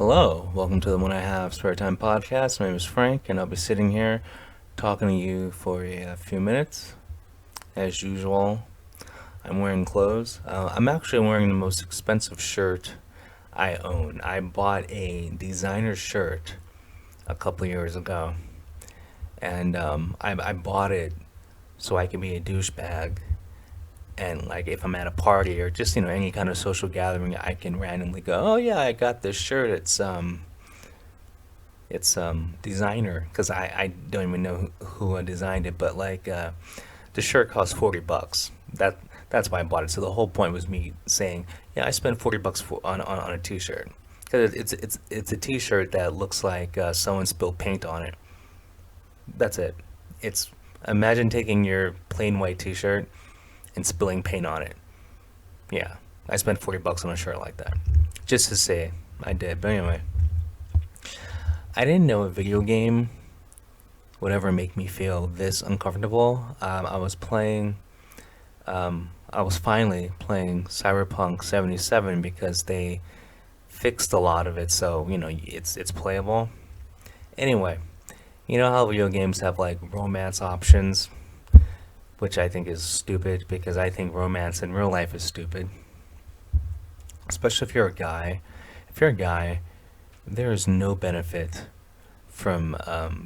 Hello, welcome to the When I Have Spare Time podcast. My name is Frank, and I'll be sitting here talking to you for a few minutes. As usual, I'm wearing clothes. I'm actually wearing the most expensive shirt I own. I bought a designer shirt a couple years ago, and I bought it so I can be a douchebag. And like if I'm at a party or just any kind of social gathering, I can randomly go, "Oh yeah, I got this shirt. It's designer because I don't even know who designed it, but the shirt cost $40. That's why I bought it. So the whole point was me saying, yeah, I spent $40 on a t-shirt because it's a t-shirt that looks like someone spilled paint on it. That's it. It's Imagine taking your plain white t-shirt and spilling paint on it. Yeah, I spent $40 on a shirt like that. Just to say I did. But anyway, I didn't know a video game would ever make me feel this uncomfortable. I was finally playing Cyberpunk 77 because they fixed a lot of it, so it's playable. Anyway, you know how video games have like romance options, which I think is stupid because I think romance in real life is stupid, especially if you're a guy. If you're a guy, there is no benefit from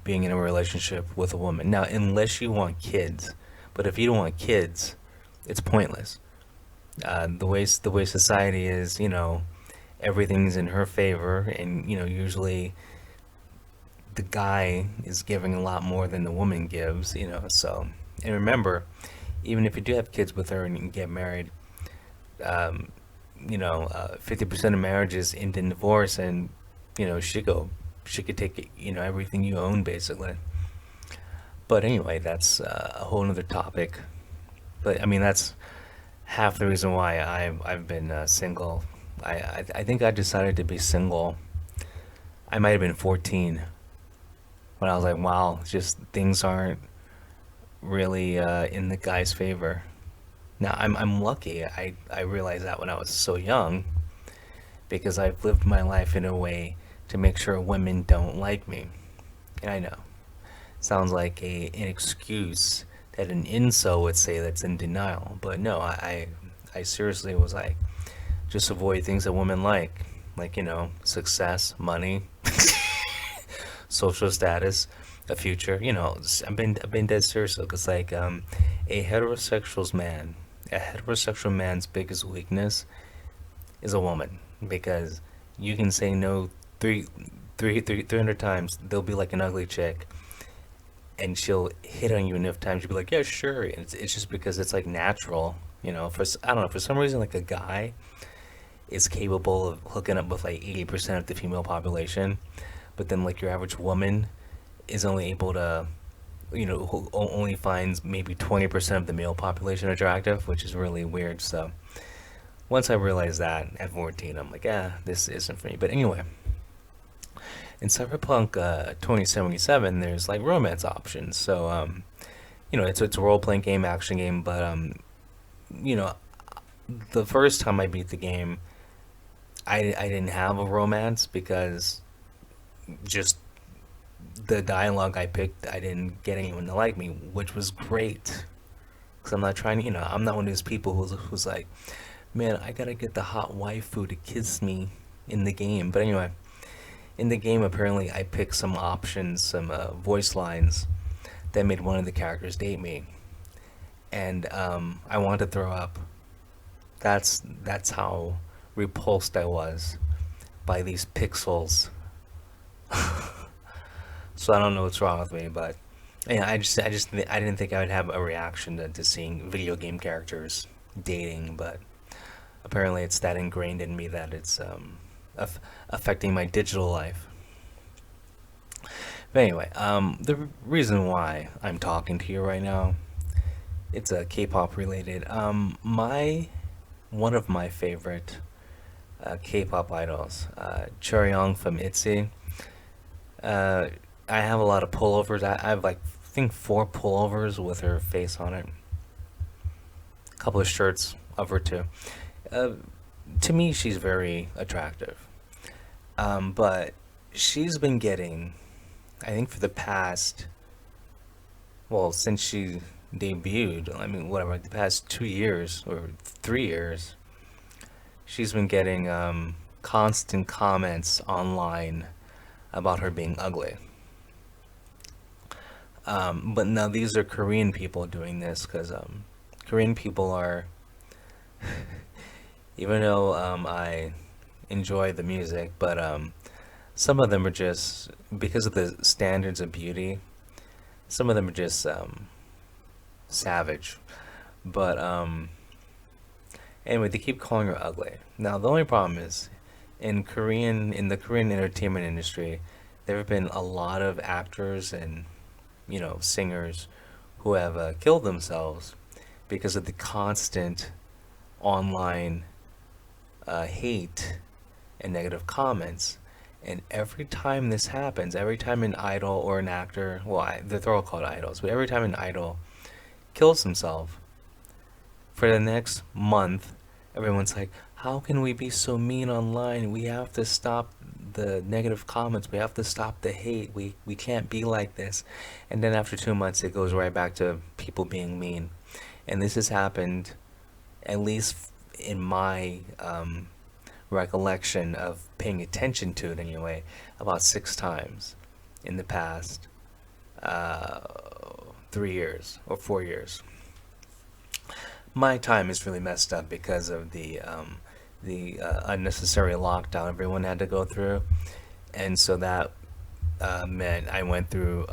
being in a relationship with a woman. Now, unless you want kids, but if you don't want kids, it's pointless. The way society is, everything's in her favor, and usually the guy is giving a lot more than the woman gives. So, and remember, even if you do have kids with her and you get married, um, 50% of marriages end in divorce, and she could take everything you own basically. But anyway, that's a whole other topic. But I mean, that's half the reason why I've been single. I think I decided to be single. I might have been 14 when I was like, wow, just things aren't really in the guy's favor. Now I'm lucky. I realized that when I was so young because I've lived my life in a way to make sure women don't like me. And I know, sounds like an excuse that an incel would say that's in denial. But no, I seriously was like, just avoid things that women like, success, money, social status, a future. I've been dead serious because a heterosexual man's biggest weakness is a woman because you can say no 300 times, they'll be like an ugly chick, and she'll hit on you enough times, you'll be like, yeah, sure. And it's just because it's like natural, I don't know, for some reason, like a guy is capable of hooking up with like 80% of the female population, but then like your average woman is only able to, who only finds maybe 20% of the male population attractive, which is really weird. So once I realized that at 14, I'm like, this isn't for me. But anyway, in Cyberpunk 2077, there's like romance options. So, it's a role playing game, action game, but, you know, the first time I beat the game, I didn't have a romance because just the dialogue I picked, I didn't get anyone to like me, which was great. Because I'm not trying to, I'm not one of those people who's like, man, I gotta get the hot waifu to kiss me in the game. But anyway, in the game, apparently, I picked some options, some voice lines that made one of the characters date me, and I wanted to throw up. That's how repulsed I was by these pixels. So I don't know what's wrong with me, but yeah, I didn't think I would have a reaction to seeing video game characters dating, but apparently it's that ingrained in me that it's affecting my digital life. But anyway, the reason why I'm talking to you right now, it's a K-pop related. My One of my favorite K-pop idols, Chaeryeong from ITZY. Uh, I have a lot of pullovers. I have like I think four pullovers with her face on it. A couple of shirts of her too. Uh, to me, she's very attractive. But she's been getting, I think for the past, well, since she debuted, I mean, whatever, the past 2 years or 3 years, she's been getting constant comments online about her being ugly. But now these are Korean people doing this because Korean people are, even though I enjoy the music, but some of them are just, because of the standards of beauty, some of them are just savage. But anyway, they keep calling her ugly. Now, the only problem is in the Korean entertainment industry, there have been a lot of actors and, singers who have killed themselves because of the constant online hate and negative comments. And every time this happens, every time an idol or an actor, well, they're all called idols, but every time an idol kills himself, for the next month, everyone's like, how can we be so mean online? We have to stop the negative comments. We have to stop the hate. We can't be like this. And then after 2 months, it goes right back to people being mean. And this has happened, at least in my recollection of paying attention to it anyway, about 6 times in the past uh, 3 years or 4 years. My time is really messed up because of the unnecessary lockdown everyone had to go through, and so that meant I went through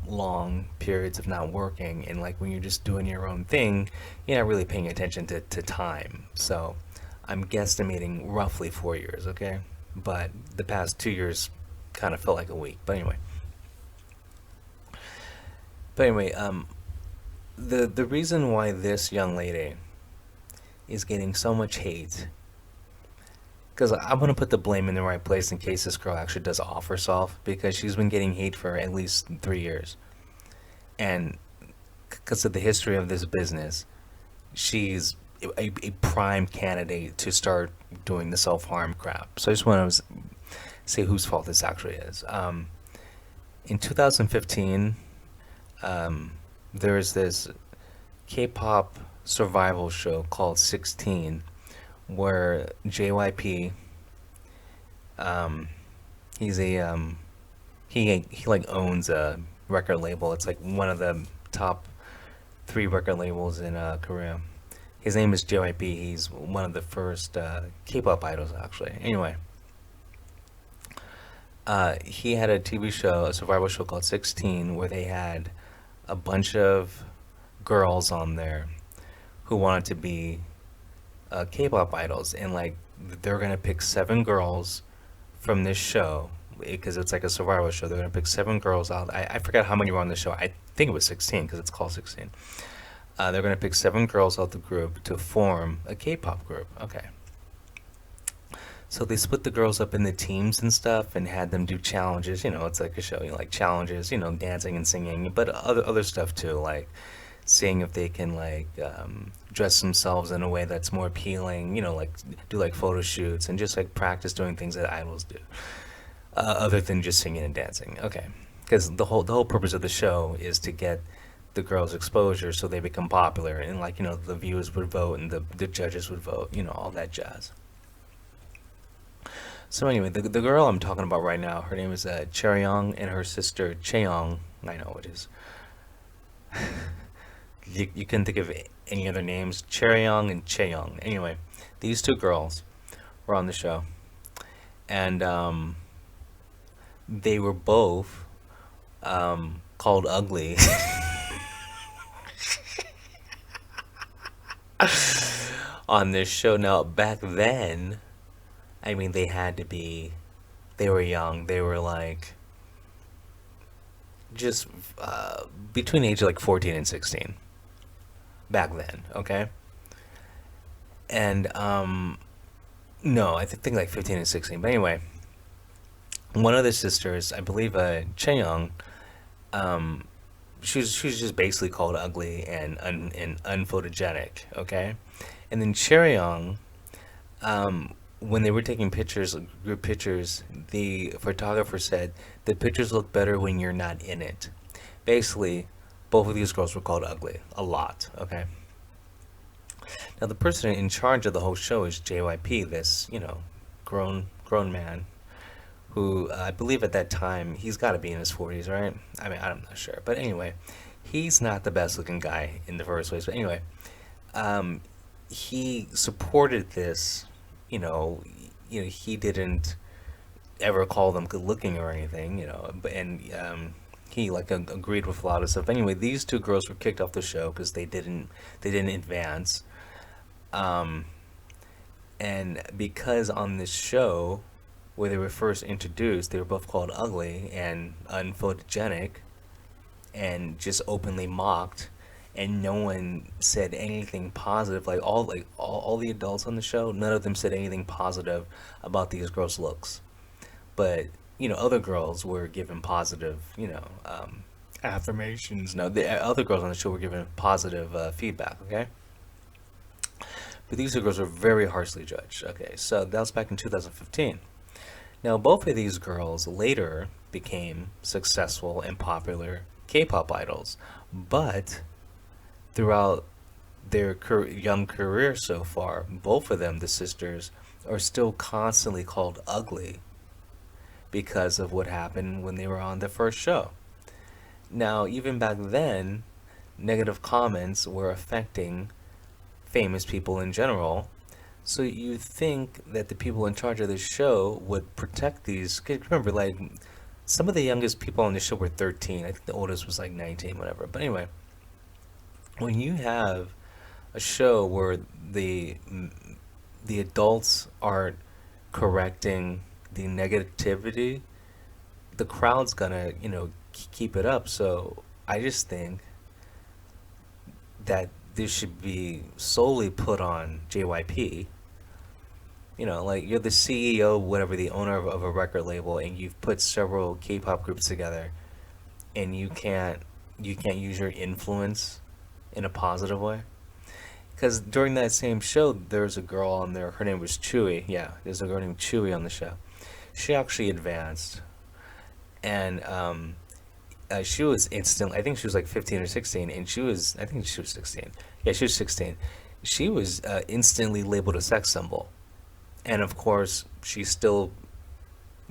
long periods of not working, and like when you're just doing your own thing, you're not really paying attention to time. So I'm guesstimating roughly 4 years, okay? But the past 2 years kind of felt like a week. But anyway, the reason why this young lady is getting so much hate, because I'm gonna put the blame in the right place in case this girl actually does off herself, because she's been getting hate for at least 3 years, and because of the history of this business, she's a prime candidate to start doing the self harm crap. So I just want to say whose fault this actually is. In 2015, there was this K-pop survival show called 16, where JYP, um, he's a he like owns a record label. It's like one of the top three record labels in Korea. His name is JYP. He's one of the first K-pop idols, actually. Anyway, he had a TV show, a survival show called 16, where they had a bunch of girls on there who wanted to be K-pop idols, and like they're gonna pick 7 girls from this show because it's like a survival show. They're gonna pick 7 girls out. I forgot how many were on the show. I think it was 16 because it's called 16. They're gonna pick 7 girls out the group to form a K-pop group. Okay. So they split the girls up into teams and stuff and had them do challenges. It's like a show, like challenges, dancing and singing, but other stuff too, like seeing if they can like dress themselves in a way that's more appealing, like do like photo shoots and just like practice doing things that idols do, other than just singing and dancing. Okay, because the whole purpose of the show is to get the girls exposure so they become popular, and like the viewers would vote and the judges would vote, all that jazz. So anyway, the girl I'm talking about right now, her name is Chaeryeong, and her sister Chaeyoung. I know it is. You couldn't think of any other names. Chaeryeong and Chaeyoung. Anyway, these two girls were on the show, and they were both called ugly on this show. Now, back then, I mean, they had to be. They were young. They were like just between the age of like 14 and 16 back then. Okay, and no, I think like 15 and 16. But anyway, one of the sisters, I believe, Chaeyoung, um, she was just basically called ugly and unphotogenic. Okay, and then Chaeryeong, when they were taking pictures, group pictures, the photographer said the pictures look better when you're not in it. Basically, both of these girls were called ugly a lot. Okay. Now the person in charge of the whole show is JYP, this grown man who I believe at that time he's got to be in his 40s, right? I mean, I'm not sure, but anyway, he's not the best looking guy in the first place. But anyway, um, he supported this. You know, he didn't ever call them good looking or anything. And he like agreed with a lot of stuff. Anyway, these two girls were kicked off the show because they didn't advance. Um, and because on this show where they were first introduced, they were both called ugly and unphotogenic and just openly mocked, and no one said anything positive. Like all the adults on the show, none of them said anything positive about these girls' looks. But other girls were given positive, affirmations. No, the other girls on the show were given positive feedback. Okay, but these two girls were very harshly judged. Okay, so that was back in 2015. Now, both of these girls later became successful and popular K-pop idols, but throughout their young career so far, both of them, the sisters, are still constantly called ugly because of what happened when they were on the first show. Now, even back then, negative comments were affecting famous people in general. So you think that the people in charge of the show would protect these? 'Cause remember, like some of the youngest people on the show were 13. I think the oldest was like 19, whatever. But anyway, when you have a show where the adults aren't correcting the negativity, the crowd's gonna keep it up. So I just think that this should be solely put on JYP. Like you're the CEO, whatever, the owner of a record label, and you've put several K-pop groups together, and you can't use your influence in a positive way. Because during that same show, there's a girl on there. Her name was Chewy. Yeah, there's a girl named Chewy on the show. She actually advanced, and she was instant. I think she was like 15 or 16, and she was. I think she was 16. Yeah, she was 16. She was instantly labeled a sex symbol, and of course, she's still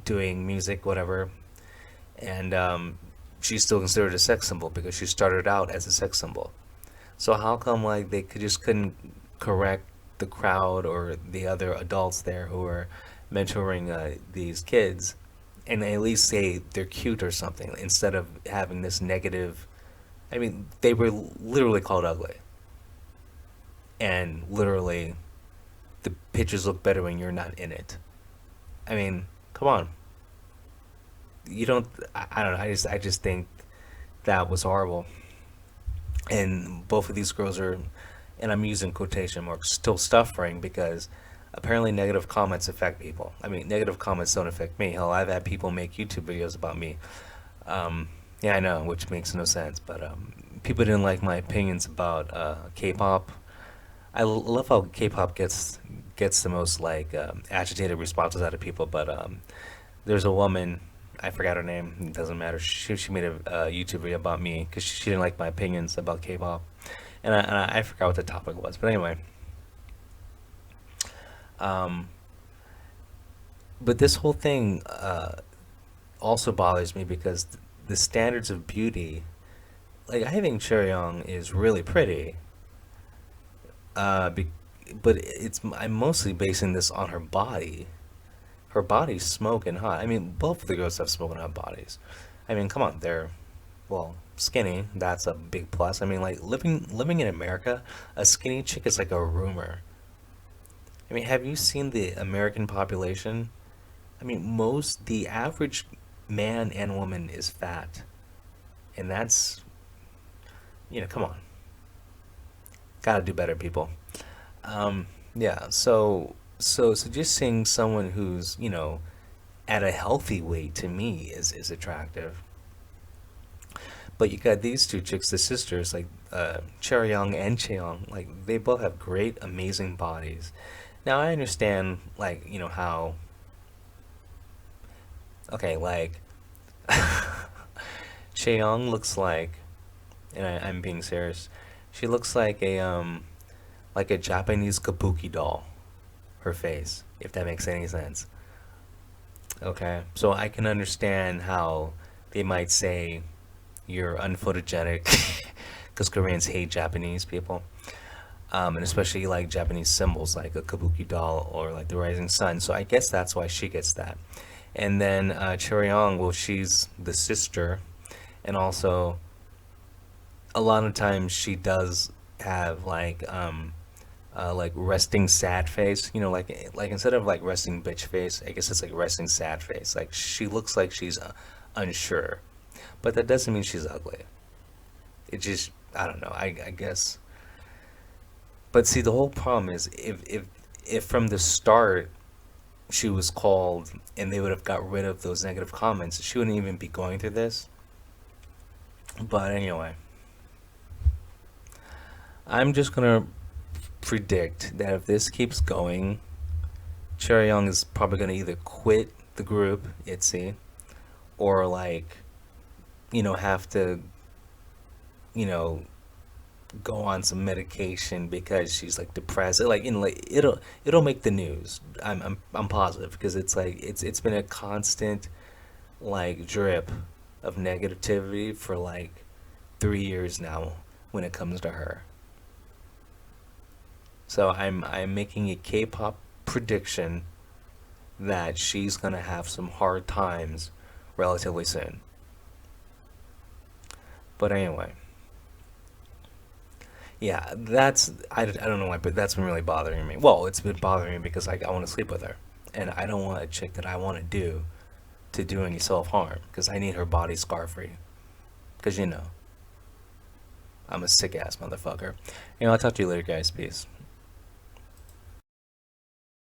doing music, whatever, and she's still considered a sex symbol because she started out as a sex symbol. So how come like they couldn't correct the crowd or the other adults there who are mentoring these kids and at least say they're cute or something instead of having this negative. I mean, they were literally called ugly, and literally the pictures look better when you're not in it. I mean, come on. You don't. I don't know. I just think that was horrible. And both of these girls are, and I'm using quotation marks, still suffering because apparently negative comments affect people. I mean, negative comments don't affect me. Hell, I've had people make YouTube videos about me. Yeah, I know, which makes no sense, but people didn't like my opinions about K-pop. Love how K-pop gets the most like agitated responses out of people, but there's a woman. I forgot her name. It doesn't matter. She made a YouTube video about me because she didn't like my opinions about K-pop, and I forgot what the topic was. But anyway, um, but this whole thing also bothers me because the standards of beauty. Like I think Chaeryeong is really pretty, uh, be, but I'm mostly basing this on her body. Her body's smoking hot. I mean, both of the girls have smoking hot bodies. I mean, come on, they're well skinny. That's a big plus. I mean, like living in America, a skinny chick is like a rumor. I mean, have you seen the American population? I mean, the average man and woman is fat, and that's come on, gotta do better, people. Yeah, so just seeing someone who's at a healthy weight to me is attractive. But you got these two chicks, the sisters, like Chaeryeong and Cheong, like they both have great, amazing bodies. Now I understand, like, how, okay, like, Chaeryeong looks and I'm being serious. She looks like a Japanese kabuki doll. Her face, if that makes any sense. Okay, so I can understand how they might say you're unphotogenic because Koreans hate Japanese people, and especially like Japanese symbols like a kabuki doll or like the rising sun. So I guess that's why she gets that. And then Chaeryeong, well, she's the sister, and also a lot of times she does have like resting sad face. Like instead of like resting bitch face, I guess it's like resting sad face. Like she looks like she's unsure, but that doesn't mean she's ugly. It just, I don't know. I guess. But see, the whole problem is if from the start she was called and they would have got rid of those negative comments, she wouldn't even be going through this. But anyway, I'm just gonna predict that if this keeps going, Chaeryeong is probably gonna either quit the group, ITZY, or like, have to, you know, go on some medication because she's like depressed. Like, like it'll make the news. I'm positive because it's like it's been a constant like drip of negativity for like 3 years now when it comes to her. So I'm making a K-pop prediction that she's gonna have some hard times relatively soon. But anyway, yeah, I don't know why, but that's been really bothering me. Well, it's been bothering me because I want to sleep with her, and I don't want a chick that I want to do to do any self harm because I need her body scar free. Because I'm a sick ass motherfucker. I'll talk to you later, guys. Peace.